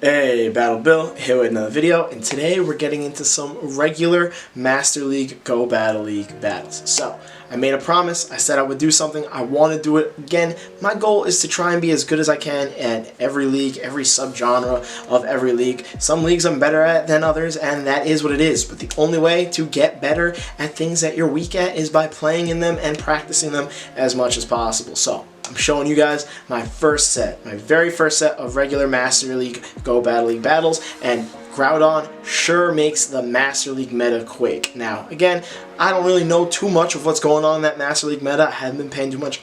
Hey, Battle Bill, here with another video, and today we're getting into some regular Master League Go Battle League battles. So, I made a promise, I said I would do something, I want to do it again. My goal is to try and be as good as I can at every league, every subgenre of every league. Some leagues I'm better at than others, and that is what it is. But the only way to get better at things that you're weak at is by playing in them and practicing them as much as possible. So, I'm showing you guys my very first set of regular Master League Go Battle League battles, and Groudon sure makes the Master League meta quake. Now, again, I don't really know too much of what's going on in that Master League meta. I haven't been paying too much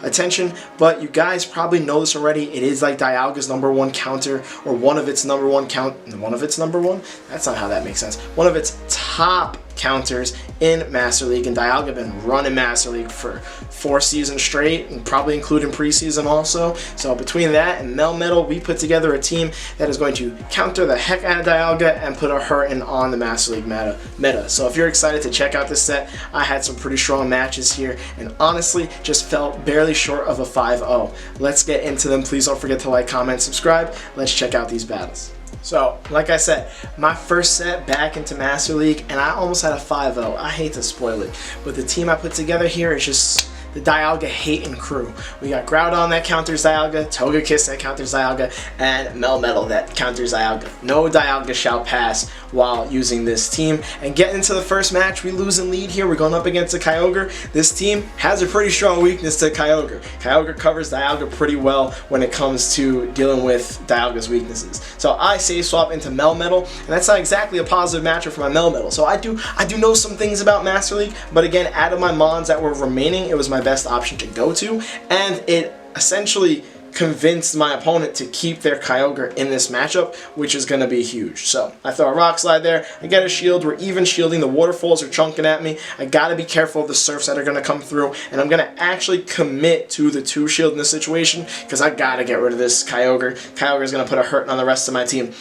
attention, but you guys probably know this already. It is like Dialga's #1 counter, or one of its #1 That's not how that makes sense. One of its top counters in Master League, and Dialga been running Master League for 4 seasons straight, and probably including preseason also. So between that and Melmetal, we put together a team that is going to counter the heck out of Dialga and put a hurting on the Master League meta. So if you're excited to check out this set, I had some pretty strong matches here, and honestly just fell barely short of a 5-0. Let's get into them. Please don't forget to like, comment, subscribe. Let's check out these battles. So, like I said, my first set back into Master League, and I almost had a 5-0. I hate to spoil it, but the team I put together here is just the Dialga hating crew. We got Groudon that counters Dialga, Togekiss that counters Dialga, and Melmetal that counters Dialga. No Dialga shall pass while using this team. And getting into the first match, we lose in lead here. We're going up against a Kyogre. This team has a pretty strong weakness to Kyogre. Kyogre covers Dialga pretty well when it comes to dealing with Dialga's weaknesses. So I save swap into Melmetal, and that's not exactly a positive matchup for my Melmetal. So I do know some things about Master League, but again, out of my Mons that were remaining, it was my best option to go to, and it essentially convinced my opponent to keep their Kyogre in this matchup, which is going to be huge. So I throw a Rock Slide there, I get a shield, we're even shielding, the waterfalls are chunking at me, I got to be careful of the surfs that are going to come through, and I'm going to actually commit to the 2 shield in this situation, because I got to get rid of this Kyogre. Kyogre is going to put a hurt on the rest of my team.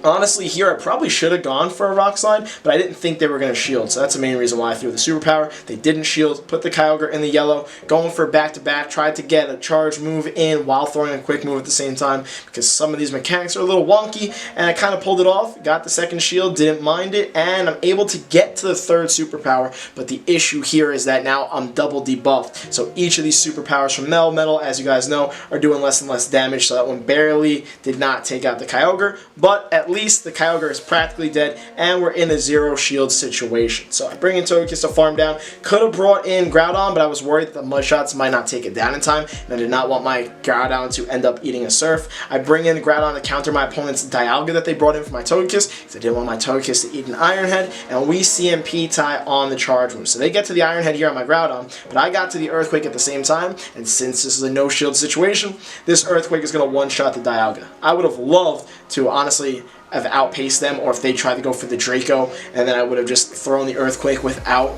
Honestly, here I probably should have gone for a Rock Slide, but I didn't think they were going to shield, so that's the main reason why I threw the Superpower. They didn't shield, put the Kyogre in the yellow, going for back-to-back, tried to get a charge move in while throwing a quick move at the same time, because some of these mechanics are a little wonky, and I kind of pulled it off, got the second shield, didn't mind it, and I'm able to get to the 3rd Superpower, but the issue here is that now I'm double debuffed, so each of these Superpowers from Melmetal, as you guys know, are doing less and less damage, so that one barely did not take out the Kyogre, but at least the Kyogre is practically dead, and we're in a 0 shield situation. So I bring in Togekiss to farm down. Could have brought in Groudon, but I was worried that the Mud Shots might not take it down in time, and I did not want my Groudon to end up eating a Surf. I bring in Groudon to counter my opponent's Dialga that they brought in for my Togekiss, because I didn't want my Togekiss to eat an Iron Head, and we CMP tie on the charge move. So they get to the Iron Head here on my Groudon, but I got to the Earthquake at the same time, and since this is a no shield situation, this Earthquake is going to one-shot the Dialga. I would have loved to honestly have outpaced them, or if they tried to go for the Draco, and then I would have just thrown the Earthquake without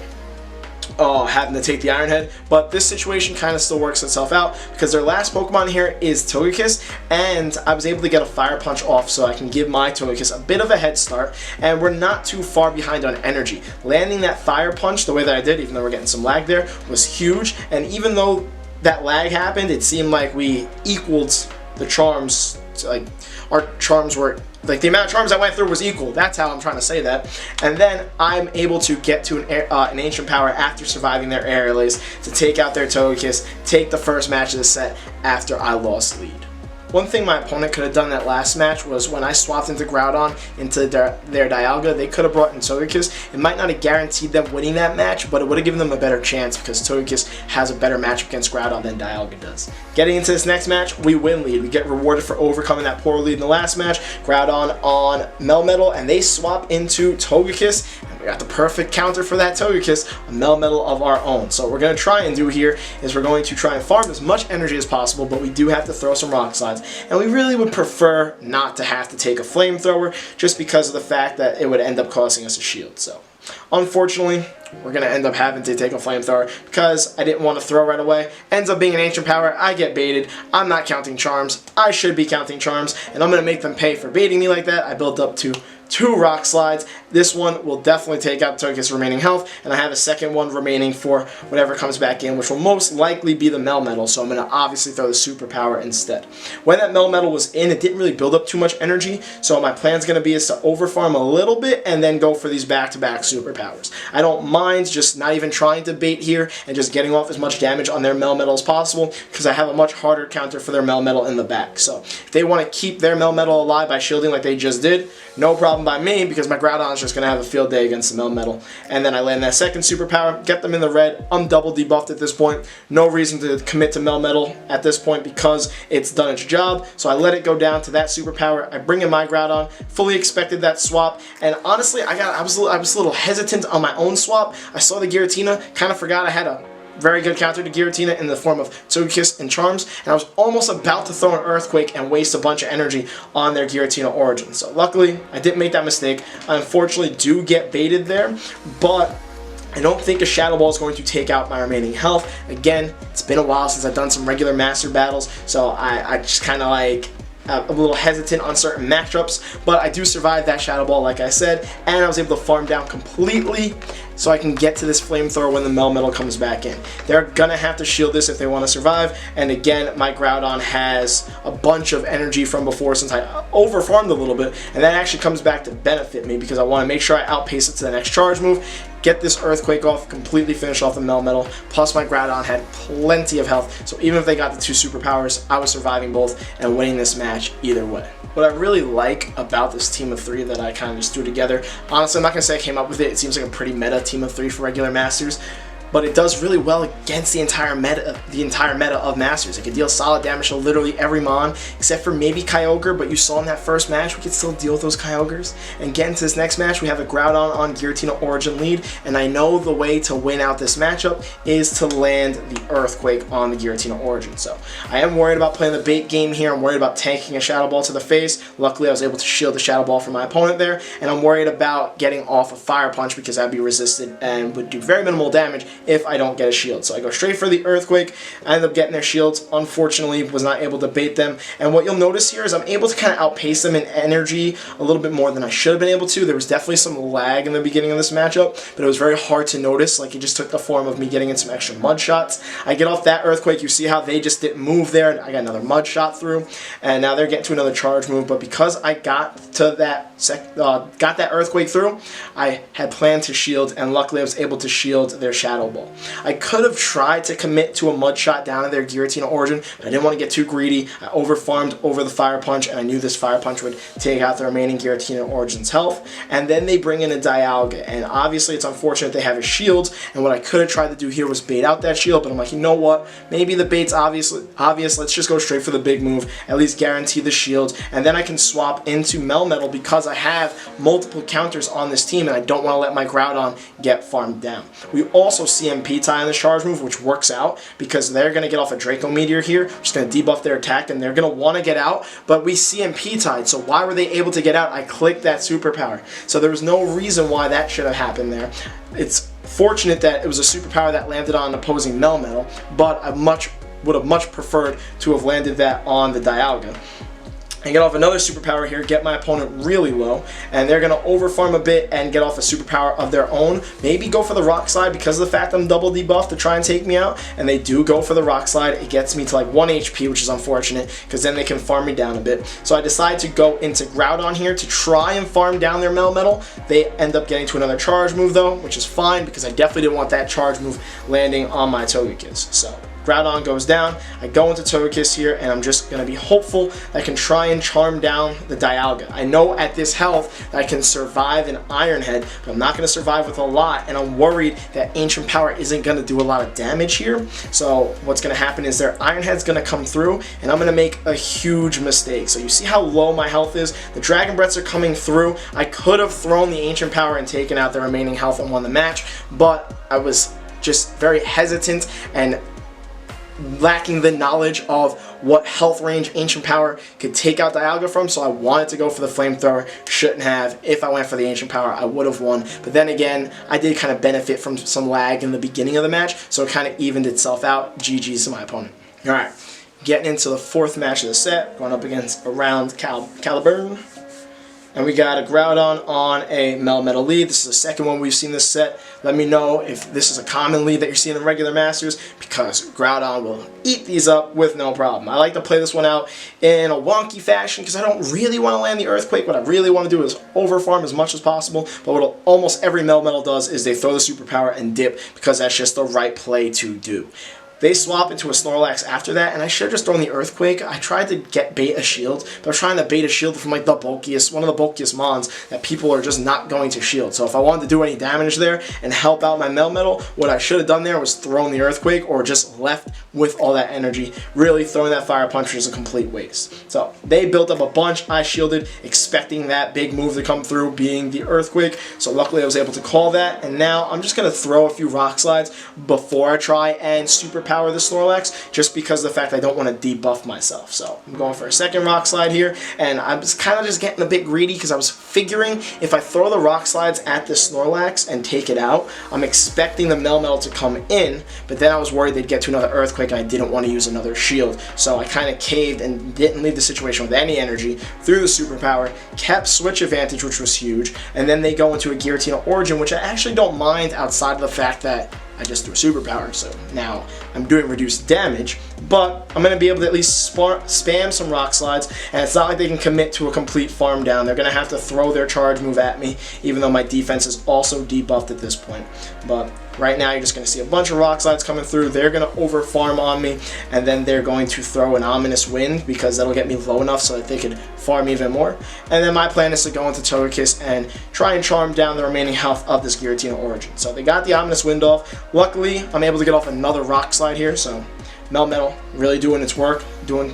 having to take the Iron Head. But this situation kind of still works itself out, because their last Pokemon here is Togekiss, and I was able to get a Fire Punch off so I can give my Togekiss a bit of a head start, and we're not too far behind on energy. Landing that Fire Punch the way that I did, even though we're getting some lag there, was huge, and even though that lag happened, it seemed like we equaled the charms. Like, our charms were, like, the amount of charms I went through was equal. That's how I'm trying to say that. And then I'm able to get to an Ancient Power after surviving their air relays to take out their Togekiss, take the first match of the set after I lost lead. One thing my opponent could have done that last match was when I swapped into Groudon into their Dialga, they could have brought in Togekiss. It might not have guaranteed them winning that match, but it would have given them a better chance, because Togekiss has a better matchup against Groudon than Dialga does. Getting into this next match, we win lead. We get rewarded for overcoming that poor lead in the last match. Groudon on Melmetal, and they swap into Togekiss. We got the perfect counter for that Togekiss, a Melmetal of our own. So what we're going to try and do here is we're going to try and farm as much energy as possible, but we do have to throw some Rock Slides. And we really would prefer not to have to take a Flamethrower, just because of the fact that it would end up costing us a shield. So unfortunately, we're going to end up having to take a Flamethrower, because I didn't want to throw right away. Ends up being an Ancient Power. I get baited. I'm not counting Charms. I should be counting Charms, and I'm going to make them pay for baiting me like that. I built up to 2 Rock Slides, this one will definitely take out Togekiss' remaining health, and I have a second one remaining for whatever comes back in, which will most likely be the Melmetal, so I'm going to obviously throw the Superpower instead. When that Melmetal was in, it didn't really build up too much energy, so my plan's going to be is to overfarm a little bit and then go for these back-to-back Superpowers. I don't mind just not even trying to bait here and just getting off as much damage on their Melmetal as possible, because I have a much harder counter for their Melmetal in the back. So if they want to keep their Melmetal alive by shielding like they just did, no problem by me, because my Groudon is just going to have a field day against the Melmetal. And then I land that second Superpower, get them in the red. I'm double debuffed at this point. No reason to commit to Melmetal at this point because it's done its job. So I let it go down to that Superpower. I bring in my Groudon. Fully expected that swap. And honestly, I was a little hesitant on my own swap. I saw the Giratina, kind of forgot I had a very good counter to Giratina in the form of Togekiss and Charms, and I was almost about to throw an Earthquake and waste a bunch of energy on their Giratina origin. So luckily, I didn't make that mistake. I unfortunately do get baited there, but I don't think a Shadow Ball is going to take out my remaining health. Again, it's been a while since I've done some regular Master battles, so I just kind of like a little hesitant on certain matchups, but I do survive that Shadow Ball like I said, and I was able to farm down completely so I can get to this Flamethrower when the Melmetal comes back in. They're gonna have to shield this if they want to survive, and again, my Groudon has a bunch of energy from before since I overfarmed a little bit, and that actually comes back to benefit me because I want to make sure I outpace it to the next charge move, get this Earthquake off, completely finish off the Melmetal, plus my Groudon had plenty of health, so even if they got the 2 Superpowers, I was surviving both and winning this match either way. What I really like about this team of 3 that I kind of just threw together, honestly, I'm not going to say I came up with it, it seems like a pretty meta team of 3 for regular Masters, but it does really well against the entire meta of Masters. It can deal solid damage to literally every Mon, except for maybe Kyogre, but you saw in that first match, we could still deal with those Kyogres. And get into this next match, we have a Groudon on Giratina Origin lead, and I know the way to win out this matchup is to land the Earthquake on the Giratina Origin. So I am worried about playing the bait game here. I'm worried about tanking a Shadow Ball to the face. Luckily, I was able to shield the Shadow Ball from my opponent there, and I'm worried about getting off a Fire Punch because I'd be resisted and would do very minimal damage if I don't get a shield. So I go straight for the Earthquake. I end up getting their shields. Unfortunately, was not able to bait them. And what you'll notice here is I'm able to kind of outpace them in energy a little bit more than I should have been able to. There was definitely some lag in the beginning of this matchup, but it was very hard to notice. Like, it just took the form of me getting in some extra mud shots. I get off that Earthquake. You see how they just didn't move there. I got another mud shot through, and now they're getting to another charge move. But because I got to that Earthquake through, I had planned to shield, and luckily I was able to shield their Shadow Ball. I could have tried to commit to a mud shot down in their Giratina Origin, but I didn't want to get too greedy. I overfarmed over the Fire Punch, and I knew this Fire Punch would take out the remaining Giratina Origin's health. And then they bring in a Dialga, and obviously it's unfortunate they have a shield, and what I could have tried to do here was bait out that shield, but I'm like, you know what? Maybe the bait's obvious. Let's just go straight for the big move, at least guarantee the shield, and then I can swap into Melmetal because I have multiple counters on this team, and I don't want to let my Groudon get farmed down. We also CMP tie in the charge move, which works out because they're going to get off a Draco Meteor here, just going to debuff their attack, and they're going to want to get out, but we CMP tied, so why were they able to get out? I clicked that Superpower, so there was no reason why that should have happened there. It's fortunate that it was a Superpower that landed on an opposing Melmetal, but I would have much preferred to have landed that on the Dialga. I get off another Superpower here, get my opponent really low, and they're going to overfarm a bit and get off a Superpower of their own. Maybe go for the Rock Slide because of the fact I'm double debuffed to try and take me out, and they do go for the Rock Slide. It gets me to like 1 HP, which is unfortunate because then they can farm me down a bit. So I decide to go into Groudon here to try and farm down their Melmetal. They end up getting to another charge move though, which is fine because I definitely didn't want that charge move landing on my Togekiss. So Groudon goes down, I go into Togekiss here, and I'm just going to be hopeful that I can try and charm down the Dialga. I know at this health that I can survive an Iron Head, but I'm not going to survive with a lot, and I'm worried that Ancient Power isn't going to do a lot of damage here. So what's going to happen is their Iron Head's going to come through, and I'm going to make a huge mistake. So you see how low my health is? The Dragon Breaths are coming through. I could have thrown the Ancient Power and taken out the remaining health and won the match, but I was just very hesitant and lacking the knowledge of what health range Ancient Power could take out Dialga from, so I wanted to go for the Flamethrower. Shouldn't have. If I went for the Ancient Power, I would have won. But then again, I did kind of benefit from some lag in the beginning of the match, so it kind of evened itself out. GG's to my opponent. Alright, getting into the fourth match of the set, going up against Around Caliburn. And we got a Groudon on a Melmetal lead. This is the second one we've seen this set. Let me know if this is a common lead that you're seeing in regular Masters, because Groudon will eat these up with no problem. I like to play this one out in a wonky fashion because I don't really want to land the Earthquake. What I really want to do is overfarm as much as possible, but what almost every Melmetal does is they throw the superpower and dip, because that's just the right play to do. They swap into a Snorlax after that, and I should have just thrown the Earthquake. I tried to bait a shield, but I was trying to bait a shield from like the bulkiest, one of the bulkiest mons that people are just not going to shield. So if I wanted to do any damage there and help out my Melmetal, what I should have done there was thrown the Earthquake, or just left with all that energy. Really, throwing that Fire Punch is a complete waste. So they built up a bunch. I shielded, expecting that big move to come through, being the Earthquake. So luckily I was able to call that, and now I'm just going to throw a few Rock Slides before I try and superpower the Snorlax, just because of the fact I don't want to debuff myself. So I'm going for a second Rock Slide here, and I was kind of just getting a bit greedy because I was figuring if I throw the Rock Slides at the Snorlax and take it out, I'm expecting the Melmetal to come in, but then I was worried they'd get to another Earthquake and I didn't want to use another shield. So I kind of caved and didn't leave the situation with any energy, threw the superpower, kept switch advantage, which was huge, and then they go into a Giratina Origin, which I actually don't mind outside of the fact that I just threw a superpower, so now I'm doing reduced damage, but I'm going to be able to at least spam some Rock Slides, and it's not like they can commit to a complete farm down. They're going to have to throw their charge move at me, even though my defense is also debuffed at this point. But right now you're just going to see a bunch of Rock Slides coming through. They're going to over farm on me, and then they're going to throw an Ominous Wind, because that'll get me low enough so that they could farm even more. And then my plan is to go into Togekiss and try and charm down the remaining health of this Giratina Origin. So they got the Ominous Wind off. Luckily, I'm able to get off another Rock Slide here, so Melmetal really doing its work, doing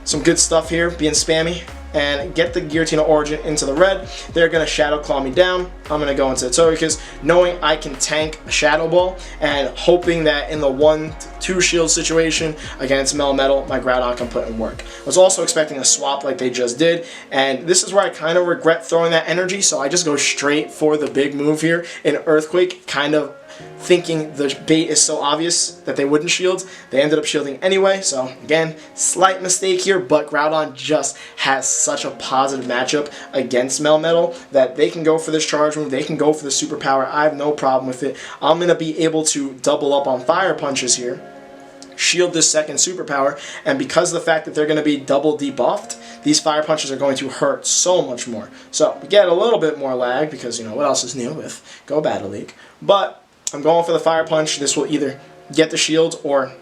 some good stuff here, being spammy, and get the Giratina Origin into the red. They're going to Shadow Claw me down. I'm going to go into the Togekiss, knowing I can tank a Shadow Ball, and hoping that in the 1-2 shield situation against Melmetal, my Groudon can put in work. I was also expecting a swap like they just did, and this is where I kind of regret throwing that energy, so I just go straight for the big move here in Earthquake, kind of thinking the bait is so obvious that they wouldn't shield. They ended up shielding anyway, so again, slight mistake here, but Groudon just has such a positive matchup against Melmetal that they can go for this charge move, they can go for the superpower. I have no problem with it. I'm going to be able to double up on Fire Punches here, shield this second superpower, and because of the fact that they're going to be double debuffed, these Fire Punches are going to hurt so much more. So we get a little bit more lag because, you know, what else is new with Go Battle League, but I'm going for the Fire Punch. This will either get the shield or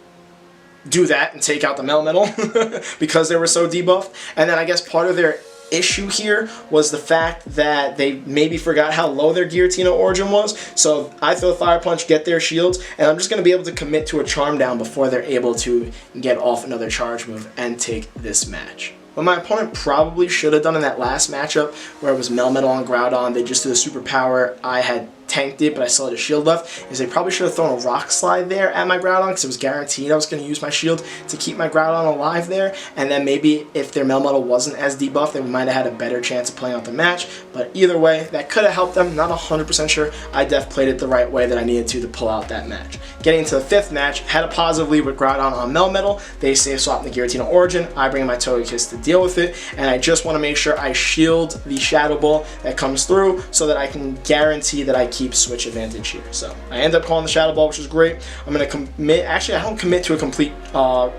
do that and take out the Melmetal because they were so debuffed. And then I guess part of their issue here was the fact that they maybe forgot how low their Giratina Origin was. So I throw the Fire Punch, get their shields, and I'm just going to be able to commit to a Charm Down before they're able to get off another charge move and take this match. What my opponent probably should have done in that last matchup, where it was Melmetal on Groudon, they just did a superpower, I had tanked it, but I still had a shield left, is they probably should have thrown a Rock Slide there at my Groudon, because it was guaranteed I was going to use my shield to keep my Groudon alive there, and then maybe if their Melmetal wasn't as debuffed, they might have had a better chance of playing out the match. But either way, that could have helped them. Not 100% sure. I played it the right way that I needed to pull out that match. Getting into the fifth match, had a positive lead with Groudon on Melmetal. They save swap the Giratina Origin. I bring in my Togekiss to deal with it, and I just want to make sure I shield the Shadow Ball that comes through so that I can guarantee that I keep switch advantage here. So I end up calling the Shadow Ball, which is great. I'm going to commit, actually I don't commit to a complete I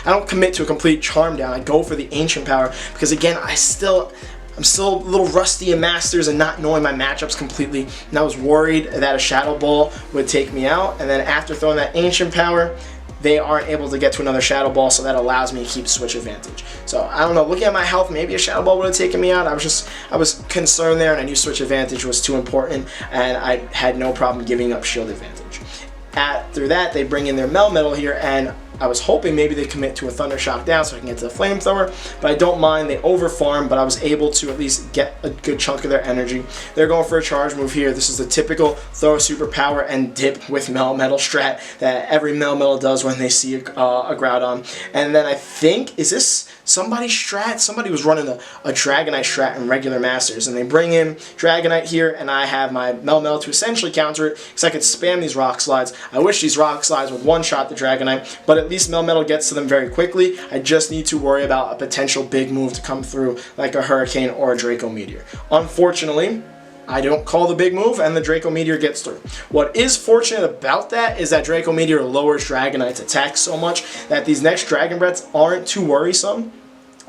don't commit to a complete Charm Down. I go for the Ancient Power because again, I'm still a little rusty in Masters and not knowing my matchups completely, and I was worried that a Shadow Ball would take me out, and then after throwing that Ancient Power, they aren't able to get to another Shadow Ball, so that allows me to keep switch advantage. So I don't know, looking at my health, maybe a Shadow Ball would have taken me out. I was concerned there, and I knew switch advantage was too important, and I had no problem giving up shield advantage. Through that, they bring in their Melmetal here, and I was hoping maybe they commit to a Thunder Shock down so I can get to the Flamethrower, but I don't mind. They overfarm, but I was able to at least get a good chunk of their energy. They're going for a charge move here. This is the typical throw a superpower and dip with Melmetal strat that every Melmetal does when they see a Groudon. And then I think, is this somebody was running a Dragonite strat in regular Masters, and they bring in Dragonite here, and I have my Melmetal to essentially counter it, because I could spam these Rock Slides. I wish these Rock Slides would one-shot the Dragonite, but at least Melmetal gets to them very quickly. I just need to worry about a potential big move to come through, like a Hurricane or a Draco Meteor. Unfortunately, I don't call the big move, and the Draco Meteor gets through. What is fortunate about that is that Draco Meteor lowers Dragonite's attack so much that these next Dragon Breaths aren't too worrisome,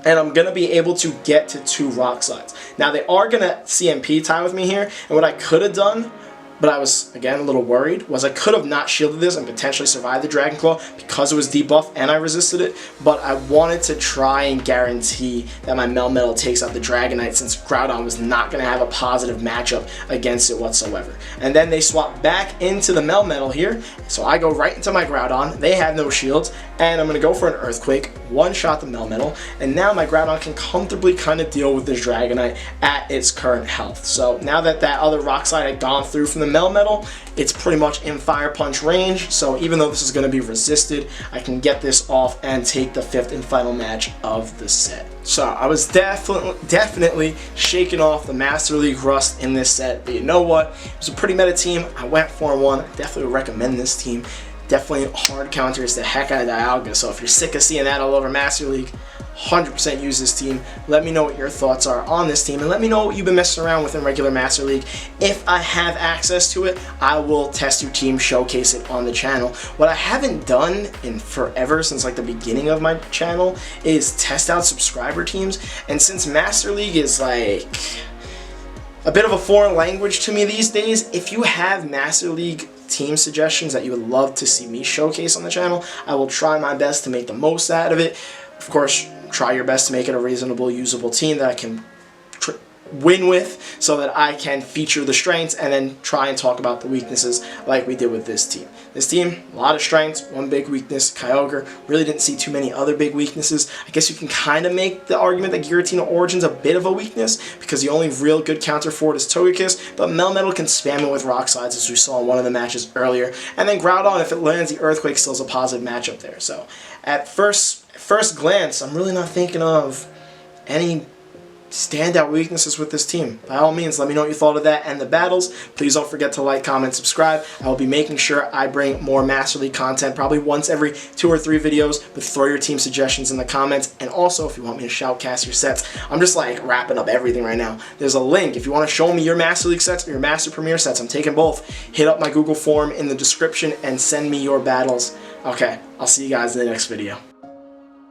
and I'm going to be able to get to 2 Rock Slides. Now, they are going to CMP tie with me here, and what I could have done, but I was, again, a little worried, was I could have not shielded this and potentially survived the Dragon Claw because it was debuffed and I resisted it, but I wanted to try and guarantee that my Melmetal takes out the Dragonite, since Groudon was not going to have a positive matchup against it whatsoever. And then they swap back into the Melmetal here, so I go right into my Groudon. They have no shields, and I'm going to go for an Earthquake, one-shot the Melmetal, and now my Groudon can comfortably kind of deal with this Dragonite at its current health. So now that that other Rock Slide had gone through from the Melmetal, it's pretty much in Fire Punch range, so even though this is going to be resisted, I can get this off and take the 5th and final match of the set. So I was definitely shaking off the Master League rust in this set, but you know what? It was a pretty meta team. I went 4-1. I definitely would recommend this team. Definitely hard counters the heck out of Dialga, so if you're sick of seeing that all over Master League, 100% use this team. Let me know what your thoughts are on this team, and let me know what you've been messing around with in regular Master League. If I have access to it, I will test your team, showcase it on the channel. What I haven't done in forever, since like the beginning of my channel, is test out subscriber teams, and since Master League is like a bit of a foreign language to me these days, if you have Master League team suggestions that you would love to see me showcase on the channel, I will try my best to make the most out of it. Of course, try your best to make it a reasonable, usable team that I can win with, so that I can feature the strengths and then try and talk about the weaknesses like we did with this team. This team, a lot of strengths, one big weakness, Kyogre. Really didn't see too many other big weaknesses. I guess you can kind of make the argument that Giratina Origin's a bit of a weakness, because the only real good counter for it is Togekiss, but Melmetal can spam it with Rock Slides, as we saw in one of the matches earlier. And then Groudon, if it lands the Earthquake, still is a positive matchup there. So at first glance, I'm really not thinking of any standout weaknesses with this team. By all means, let me know what you thought of that and the battles. Please don't forget to like, comment, subscribe. I will be making sure I bring more Master League content, probably once every 2 or 3 videos, but throw your team suggestions in the comments. And also, if you want me to shoutcast your sets, I'm just like wrapping up everything right now. There's a link. If you want to show me your Master League sets or your Master Premier sets, I'm taking both. Hit up my Google form in the description and send me your battles. Okay, I'll see you guys in the next video.